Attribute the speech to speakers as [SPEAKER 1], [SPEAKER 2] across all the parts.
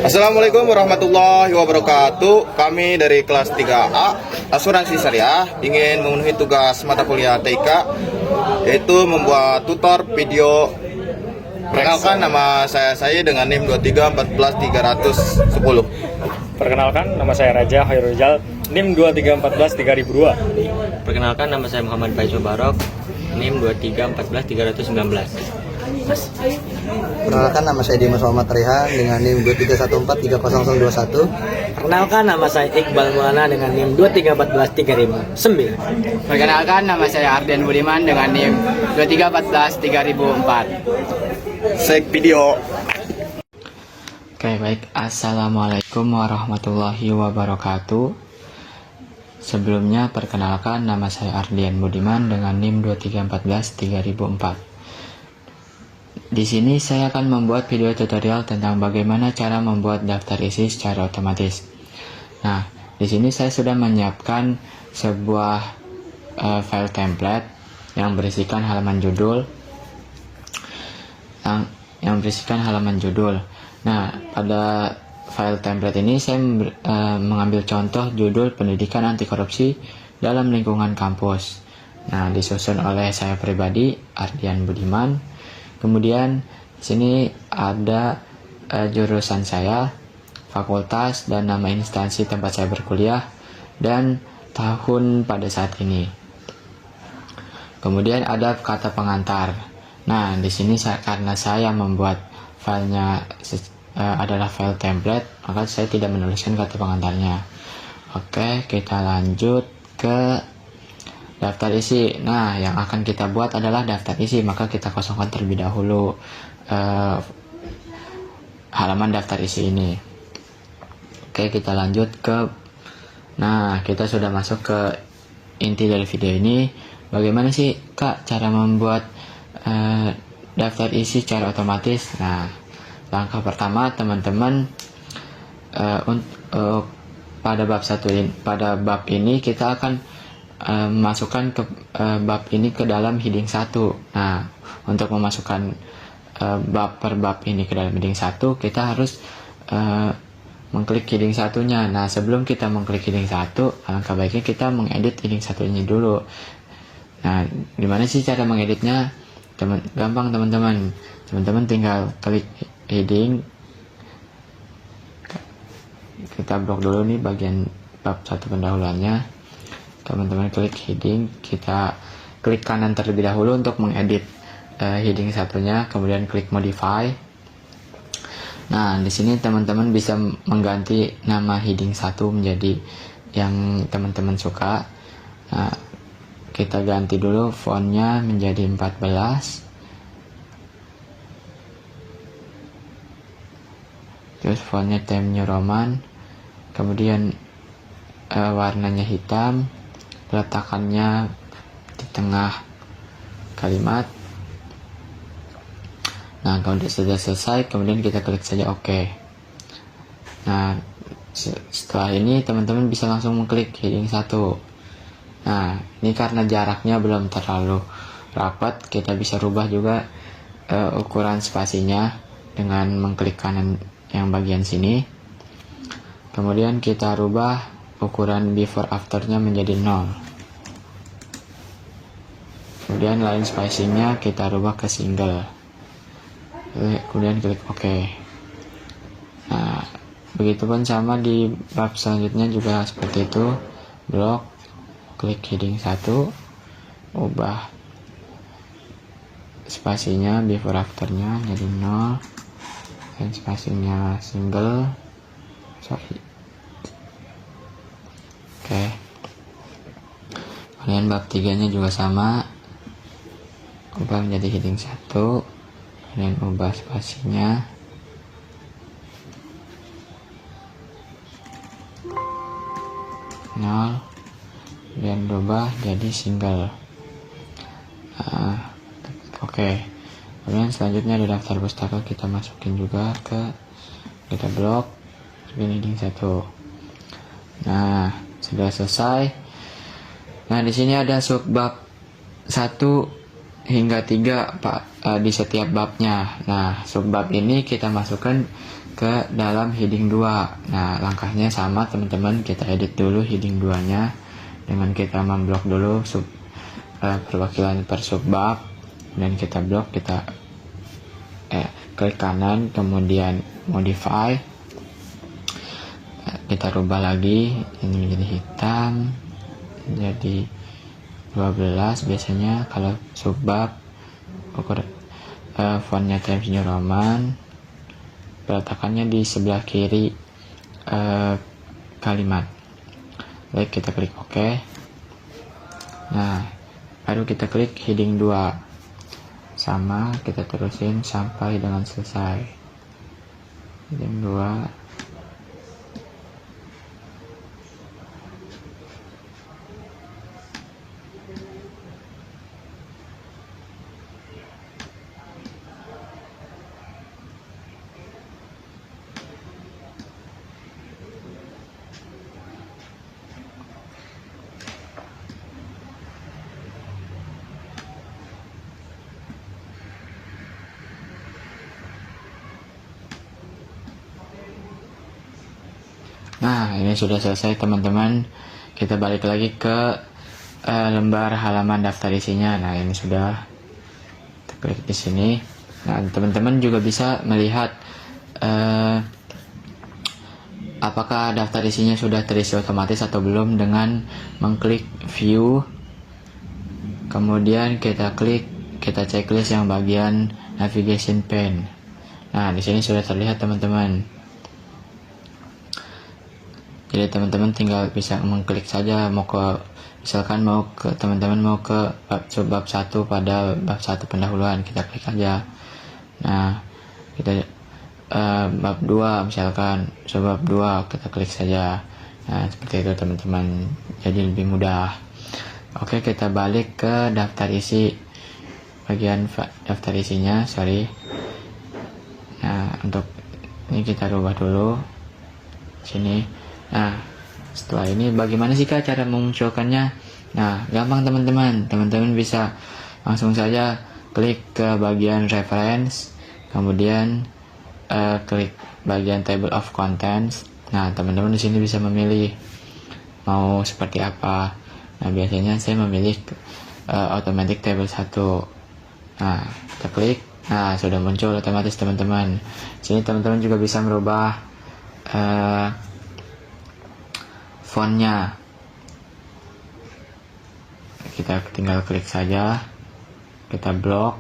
[SPEAKER 1] Assalamualaikum warahmatullahi wabarakatuh. Kami dari kelas 3A Asuransi Syariah ingin memenuhi tugas mata kuliah TIK, yaitu membuat tutor video. Perkenalkan, nama saya dengan NIM 2314310.
[SPEAKER 2] Perkenalkan, nama saya Raja Khairul Rijal, NIM 23143002.
[SPEAKER 3] Perkenalkan, nama saya Muhammad Faiz Mubarok, NIM 2314319.
[SPEAKER 4] Perkenalkan, nama saya Dimas Muhammad Rehan dengan NIM 231430021.
[SPEAKER 5] Perkenalkan, nama saya Iqbal Maulana dengan NIM 2314309.
[SPEAKER 6] Perkenalkan, nama saya Ardian Budiman dengan NIM 23143004.
[SPEAKER 1] Sek video.
[SPEAKER 3] Oke, baik. Assalamualaikum warahmatullahi wabarakatuh. Sebelumnya, perkenalkan, nama saya Ardian Budiman dengan NIM 23143004. Di sini saya akan membuat video tutorial tentang bagaimana cara membuat daftar isi secara otomatis. Nah, di sini saya sudah menyiapkan sebuah file template yang berisikan halaman judul. Nah, pada file template ini saya mengambil contoh judul pendidikan anti korupsi dalam lingkungan kampus. Nah, disusun oleh saya pribadi, Ardian Budiman. Kemudian di sini ada jurusan saya, fakultas, dan nama instansi tempat saya berkuliah, dan tahun pada saat ini. Kemudian ada kata pengantar. Nah, di sini karena saya membuat filenya adalah file template, maka saya tidak menuliskan kata pengantarnya. Oke, kita lanjut ke daftar isi. Nah, yang akan kita buat adalah daftar isi, maka kita kosongkan terlebih dahulu halaman daftar isi ini. Oke, kita lanjut ke. Nah, kita sudah masuk ke inti dari video ini. Bagaimana sih, Kak, cara membuat daftar isi secara otomatis? Nah, langkah pertama, teman-teman, pada bab ini kita akan masukkan ke bab ini ke dalam heading 1. Nah, untuk memasukkan bab per bab ini ke dalam heading 1, kita harus mengklik heading 1-nya. Nah, sebelum kita mengklik heading 1, alangkah baiknya kita mengedit heading 1 ini dulu. Nah, gimana sih cara mengeditnya? Gampang, teman-teman. Teman-teman tinggal klik heading. Kita blok dulu nih bagian bab 1 pendahuluannya. Teman-teman klik heading, kita klik kanan terlebih dahulu untuk mengedit heading 1-nya, kemudian klik modify. Nah, di sini teman-teman bisa mengganti nama heading 1 menjadi yang teman-teman suka. Nah, kita ganti dulu fontnya menjadi 14. Terus fontnya Times New Roman. Kemudian warnanya hitam. Peletakannya di tengah kalimat. Nah, kalau sudah selesai, kemudian kita klik saja OK. Nah, setelah ini teman-teman bisa langsung mengklik heading 1. Nah, ini karena jaraknya belum terlalu rapat, kita bisa rubah juga ukuran spasinya dengan mengklik kanan yang bagian sini. Kemudian kita rubah ukuran before afternya menjadi 0. Kemudian line spacingnya kita rubah ke single. Kemudian klik OK. Nah, begitupun sama di bab selanjutnya juga seperti itu. Blok, klik heading 1, ubah spasinya before afternya jadi 0, dan spasinya single. Oke. Kemudian bab 3 nya juga sama, ubah menjadi heading 1, kemudian ubah spasinya 0, dan berubah jadi single. Oke. Kemudian selanjutnya di daftar pustaka kita masukin juga kita blok heading 1. Nah, sudah selesai. Nah, di sini ada subbab 1 hingga 3, Pak. di setiap babnya. Nah, subbab ini kita masukkan ke dalam heading 2. Nah, langkahnya sama teman-teman, kita edit dulu heading 2-nya dengan kita memblok dulu perwakilan per subbab, dan kita blok, kita klik kanan, kemudian modify, kita rubah lagi ini menjadi hitam, jadi 12 biasanya kalau subbab. Fontnya Times New Roman, peletakannya di sebelah kiri kalimat. Baik, kita klik OK. Nah, baru kita klik heading 2, sama kita terusin sampai dengan selesai. Heading 2. Nah, ini sudah selesai teman-teman. Kita balik lagi ke lembar halaman daftar isinya. Nah, ini sudah. Kita klik di sini. Nah, teman-teman juga bisa melihat apakah daftar isinya sudah terisi otomatis atau belum dengan mengklik view. Kemudian kita checklist yang bagian navigation pane. Nah, di sini sudah terlihat teman-teman. Jadi teman-teman tinggal bisa mengklik saja, misalkan teman-teman mau ke bab 1 pada bab 1 pendahuluan, kita klik aja. Nah, kita bab 2 misalkan, bab 2 kita klik saja. Nah, seperti itu teman-teman. Jadi lebih mudah. Oke, kita balik ke daftar isi, bagian daftar isinya, Nah, untuk ini kita rubah dulu sini. Nah, setelah ini bagaimana sih Kak cara memunculkannya? Nah, gampang teman-teman. Teman-teman bisa langsung saja klik ke bagian reference, kemudian klik bagian table of contents. Nah, teman-teman di sini bisa memilih mau seperti apa. Nah, biasanya saya memilih automatic table 1. Nah, kita klik. Nah, sudah muncul otomatis teman-teman. Sini teman-teman juga bisa merubah fontnya. Kita tinggal klik saja, kita blok,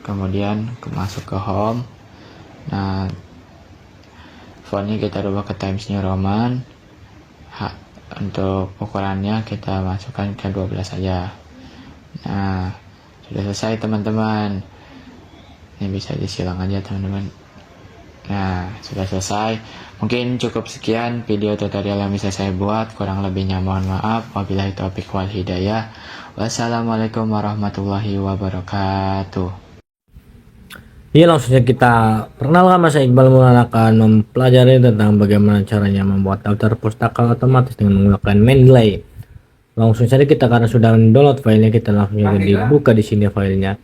[SPEAKER 3] kemudian masuk ke home. Nah, fontnya kita rubah ke Times New Roman. Untuk ukurannya kita masukkan ke 12 saja. Nah, sudah selesai teman-teman. Ini bisa disilang aja teman-teman. Nah, sudah selesai. Mungkin cukup sekian video tutorial yang bisa saya buat. Kurang lebihnya mohon maaf. Wabillahi taufiq wal hidayah. Wassalamualaikum warahmatullahi wabarakatuh.
[SPEAKER 5] Iya, langsung saja kita perkenalkan, Mas Iqbal Maulana akan mempelajari tentang bagaimana caranya membuat daftar pustaka otomatis dengan menggunakan Mendeley. Langsung saja kita, karena sudah download filenya, kita langsung saja dibuka di sini filenya.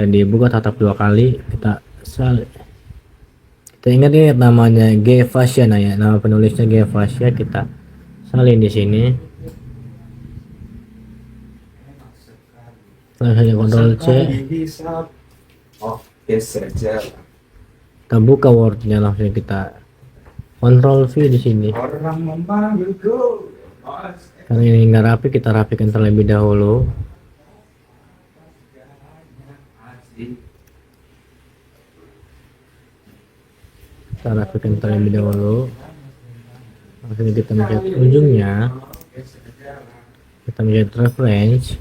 [SPEAKER 5] Dan dibuka tatap 2 kali, kita ingat namanya Gfasya, nah ya, nama penulisnya Gfasya, kita salin di sini. Langsung saja Ctrl C. Kita buka Word-nya, langsung kita Ctrl V di sini. Karena ini nggak rapi, kita rapikan terlebih dahulu. Kita rapikan terlebih dahulu. Langsung kita mencet ujungnya, kita mencet reference,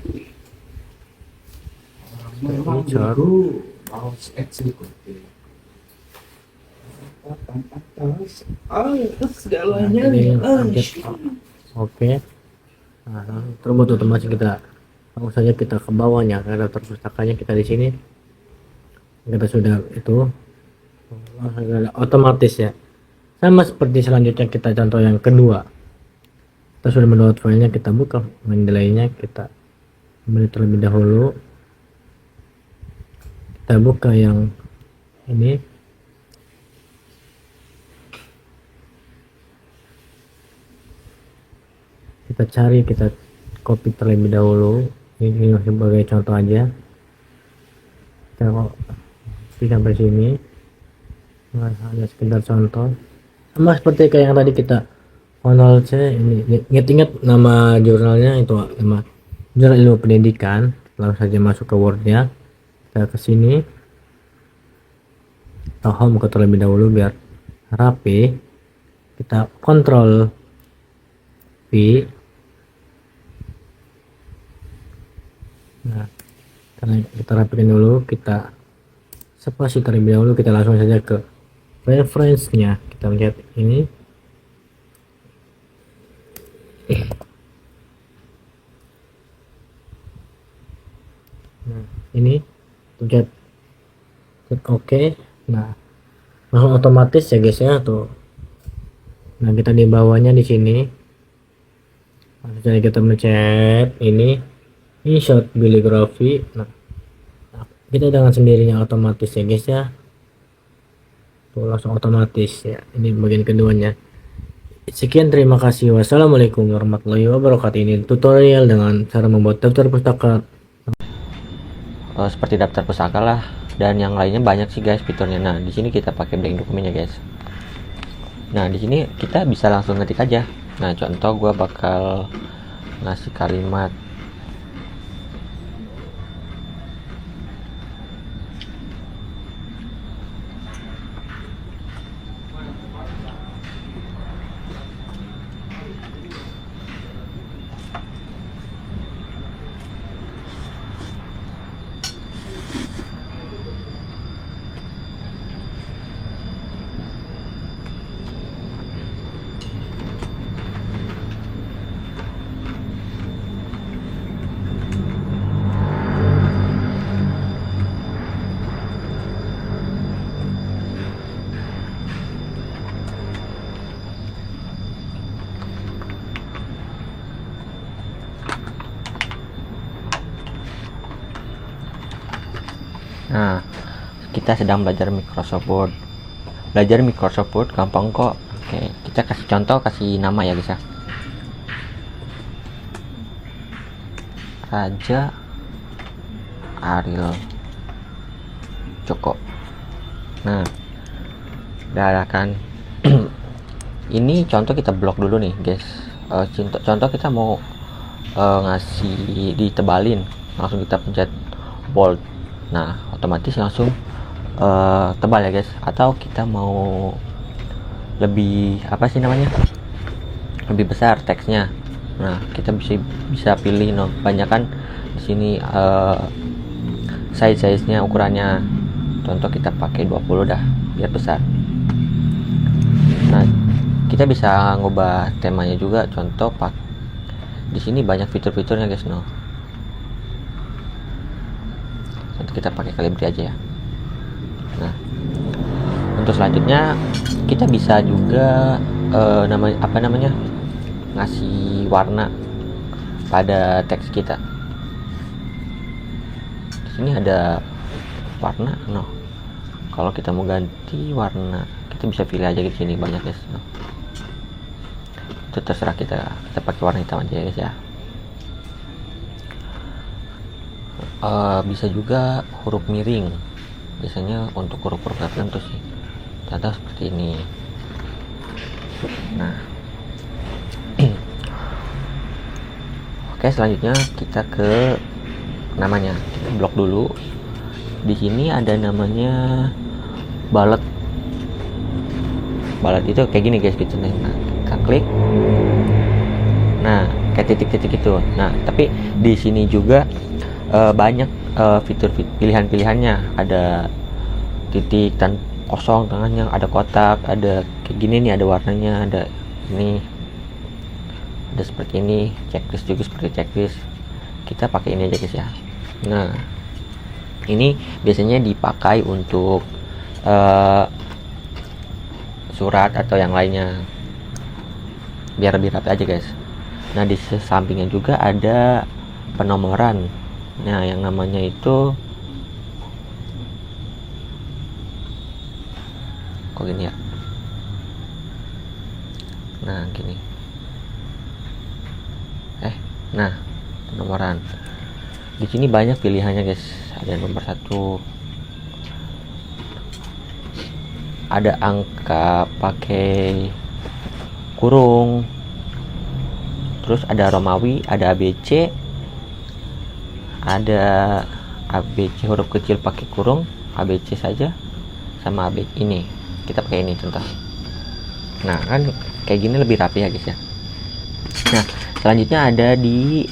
[SPEAKER 5] oke. Nah, terbut otomatis kita langsung saja kita ke bawahnya, karena daftar pustakanya kita di sini. Kita sudah itu otomatis ya. Sama seperti selanjutnya, kita contoh yang kedua. Kita sudah mendownload filenya, kita buka Mendeley-nya, kita ambil terlebih dahulu. kita buka yang ini. Kita cari, kita copy terlebih dahulu. Ini sebagai contoh aja. Kita copy sampai sini. Nah, hanya sekedar contoh. Sama seperti kayak yang tadi kita Ctrl C. Ini ingat-ingat nama jurnalnya itu, nama jurnal ilmu pendidikan. Langsung saja masuk ke Word-nya. Kita ke sini. Kita home ke terlebih dahulu biar rapi. Kita Ctrl V. Nah, karena kita rapikan dulu, kita spasi terlebih dahulu, kita langsung saja ke reference-nya. Kita lihat ini. Nah, ini lihat, klik OK. Nah, langsung otomatis ya guys ya tuh. Nah, kita di bawahnya di sini. Langsung saja kita mencet ini. Insert bibliografi. Nah, kita dengan sendirinya otomatis ya guys ya. Tuh langsung otomatis ya. Ini bagian keduanya. Sekian, terima kasih. Wassalamualaikum warahmatullahi wabarakatuh. Ini tutorial dengan cara membuat daftar pustaka.
[SPEAKER 3] Seperti daftar pustaka lah, dan yang lainnya banyak sih guys fiturnya. Nah, di sini kita pakai blank dokumennya guys. Nah, di sini kita bisa langsung ngetik aja. Nah, contoh gua bakal ngasih kalimat Nah, kita sedang belajar Microsoft Word. Belajar Microsoft Word gampang kok. Oke, kita kasih contoh, kasih nama ya guys ya. Raja Ariel Joko. Nah, udah kan. Ini contoh kita blok dulu nih guys. Contoh kita mau ngasih ditebalin, langsung kita pencet bold. Nah, otomatis langsung tebal ya guys. Atau kita mau lebih apa sih namanya, lebih besar teksnya. Nah, kita bisa pilih banyak kan di sini size-nya, ukurannya. Contoh kita pakai 20 dah biar besar. Nah, kita bisa ngubah temanya juga. Contoh di sini banyak fitur-fiturnya guys. Nanti kita pakai Calibri aja ya. Nah, untuk selanjutnya kita bisa juga ngasih warna pada teks kita. Di sini ada warna. Kalau kita mau ganti warna, kita bisa pilih aja di sini, banyak guys. Itu terserah kita pakai warna hitam aja guys ya. Bisa juga huruf miring, biasanya untuk huruf-huruf tertentu sih, contoh seperti ini. Nah, oke, selanjutnya kita ke namanya. Kita blok dulu. Di sini ada namanya ballot itu kayak gini guys gitu nih. Nah, kita klik. Nah, kayak titik-titik itu. Nah, tapi di sini juga banyak fitur pilihan-pilihannya. Ada titik dan kosong tengahnya, ada kotak, ada kayak gini nih, ada warnanya, ada ini, ada seperti ini. Checklist juga seperti checklist. Kita pakai ini aja guys ya. Nah, ini biasanya dipakai untuk surat atau yang lainnya, biar lebih rapi aja guys. Nah, di sampingnya juga ada penomoran. Nah, yang namanya itu kok gini ya. Nah gini. Nah penomoran di sini banyak pilihannya guys. Ada nomor 1, ada angka pakai kurung, terus ada Romawi, ada ABC, ada ABC huruf kecil pakai kurung, ABC saja, sama ABC ini kita pakai ini contoh. Nah kan kayak gini lebih rapi ya guys ya. Nah selanjutnya ada di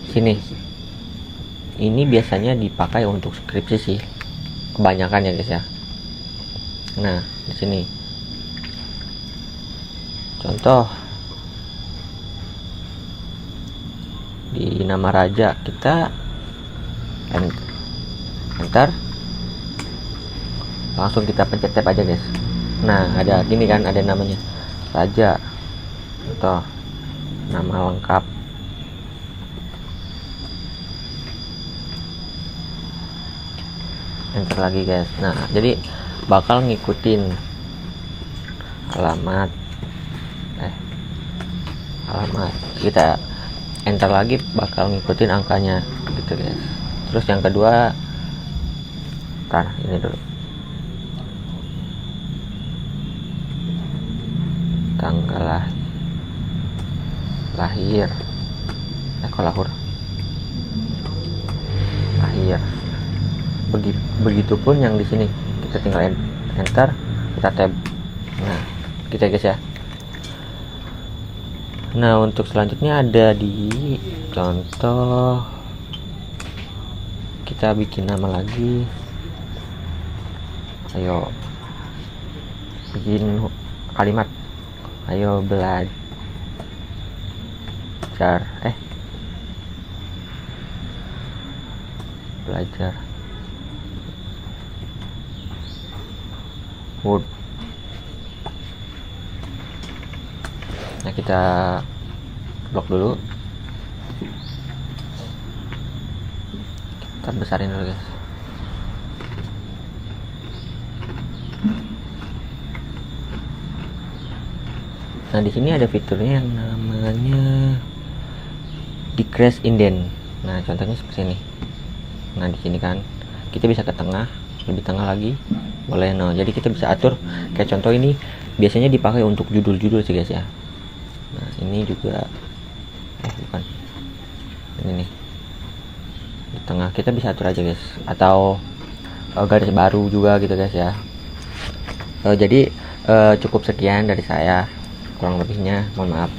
[SPEAKER 3] sini. Ini biasanya dipakai untuk skripsi sih, kebanyakan ya guys ya. Nah di sini contoh di nama raja kita enter, langsung kita pencet tab aja guys. Nah ada gini kan, ada namanya raja, contoh nama lengkap, enter lagi guys. Nah jadi bakal ngikutin alamat kita enter lagi, bakal ngikutin angkanya gitu guys. Terus yang kedua, ini dulu tanggal lahir lahir. Begitupun yang di sini kita tinggal enter, kita tab. Nah gitu ya guys ya. Nah untuk selanjutnya ada di contoh, kita bikin nama lagi. Ayo bikin kalimat, ayo belajar belajar Word. Nah kita blok dulu, kita besarin dulu guys. Nah di sini ada fiturnya yang namanya decrease indent. Nah contohnya seperti ini. Nah di sini kan kita bisa ke tengah, lebih tengah lagi boleh. No jadi kita bisa atur kayak contoh ini biasanya dipakai untuk judul-judul sih guys ya. Nah ini juga bukan ini nih di tengah, kita bisa atur aja guys, atau garis baru juga gitu guys ya. Jadi cukup sekian dari saya, kurang lebihnya mohon maaf.